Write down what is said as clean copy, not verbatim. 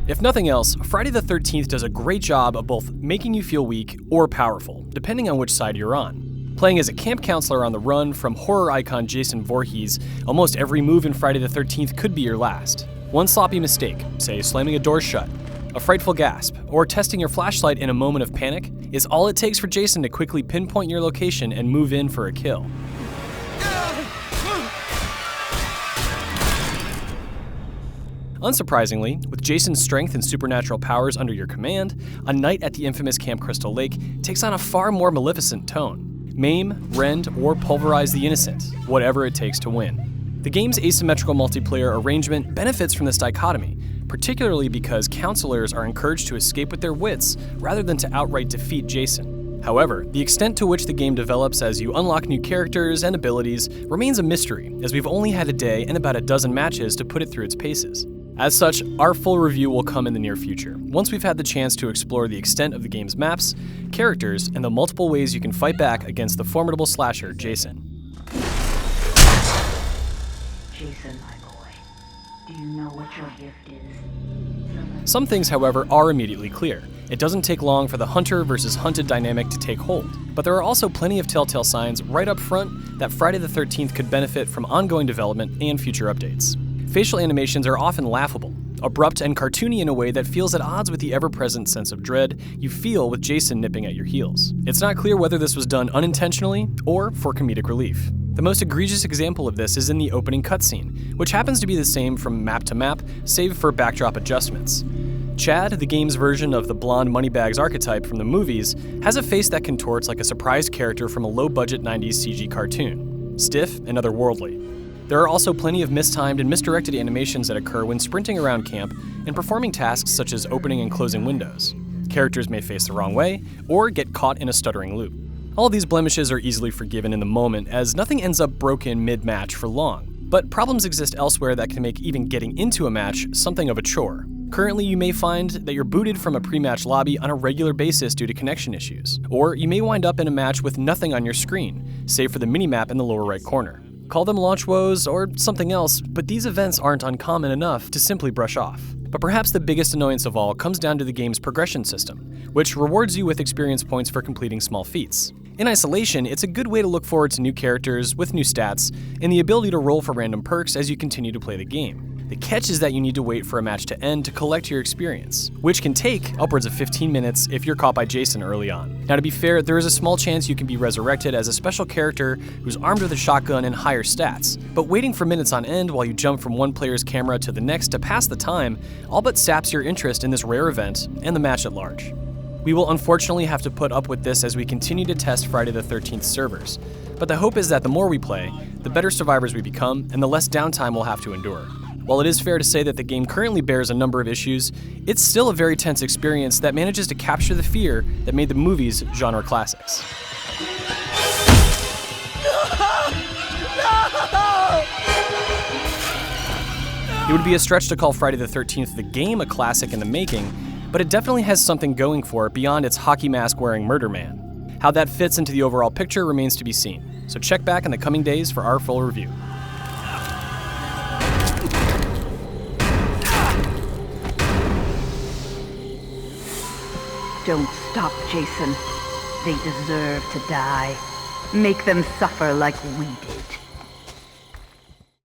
If nothing else, Friday the 13th does a great job of both making you feel weak or powerful, depending on which side you're on. Playing as a camp counselor on the run from horror icon Jason Voorhees, almost every move in Friday the 13th could be your last. One sloppy mistake, say slamming a door shut, a frightful gasp, or testing your flashlight in a moment of panic, is all it takes for Jason to quickly pinpoint your location and move in for a kill. Unsurprisingly, with Jason's strength and supernatural powers under your command, a night at the infamous Camp Crystal Lake takes on a far more maleficent tone. Maim, rend, or pulverize the innocent, whatever it takes to win. The game's asymmetrical multiplayer arrangement benefits from this dichotomy, particularly because counselors are encouraged to escape with their wits rather than to outright defeat Jason. However, the extent to which the game develops as you unlock new characters and abilities remains a mystery, as we've only had a day and about a dozen matches to put it through its paces. As such, our full review will come in the near future, once we've had the chance to explore the extent of the game's maps, characters, and the multiple ways you can fight back against the formidable slasher, Jason. Jason, my boy, do you know what your gift is? Some things, however, are immediately clear. It doesn't take long for the hunter versus hunted dynamic to take hold, but there are also plenty of telltale signs right up front that Friday the 13th could benefit from ongoing development and future updates. Facial animations are often laughable, abrupt and cartoony in a way that feels at odds with the ever-present sense of dread you feel with Jason nipping at your heels. It's not clear whether this was done unintentionally or for comedic relief. The most egregious example of this is in the opening cutscene, which happens to be the same from map to map, save for backdrop adjustments. Chad, the game's version of the blonde moneybags archetype from the movies, has a face that contorts like a surprised character from a low-budget 90s CG cartoon, stiff and otherworldly. There are also plenty of mistimed and misdirected animations that occur when sprinting around camp and performing tasks such as opening and closing windows. Characters may face the wrong way, or get caught in a stuttering loop. All these blemishes are easily forgiven in the moment, as nothing ends up broken mid-match for long. But problems exist elsewhere that can make even getting into a match something of a chore. Currently, you may find that you're booted from a pre-match lobby on a regular basis due to connection issues. Or you may wind up in a match with nothing on your screen, save for the minimap in the lower right corner. Call them launch woes or something else, but these events aren't uncommon enough to simply brush off. But perhaps the biggest annoyance of all comes down to the game's progression system, which rewards you with experience points for completing small feats. In isolation, it's a good way to look forward to new characters with new stats, and the ability to roll for random perks as you continue to play the game. The catch is that you need to wait for a match to end to collect your experience, which can take upwards of 15 minutes if you're caught by Jason early on. Now, to be fair, there is a small chance you can be resurrected as a special character who's armed with a shotgun and higher stats, but waiting for minutes on end while you jump from one player's camera to the next to pass the time all but saps your interest in this rare event and the match at large. We will unfortunately have to put up with this as we continue to test Friday the 13th servers, but the hope is that the more we play, the better survivors we become and the less downtime we'll have to endure. While it is fair to say that the game currently bears a number of issues, it's still a very tense experience that manages to capture the fear that made the movies genre classics. It would be a stretch to call Friday the 13th the game a classic in the making, but it definitely has something going for it beyond its hockey mask wearing murder man. How that fits into the overall picture remains to be seen, so check back in the coming days for our full review. Don't stop, Jason. They deserve to die. Make them suffer like we did.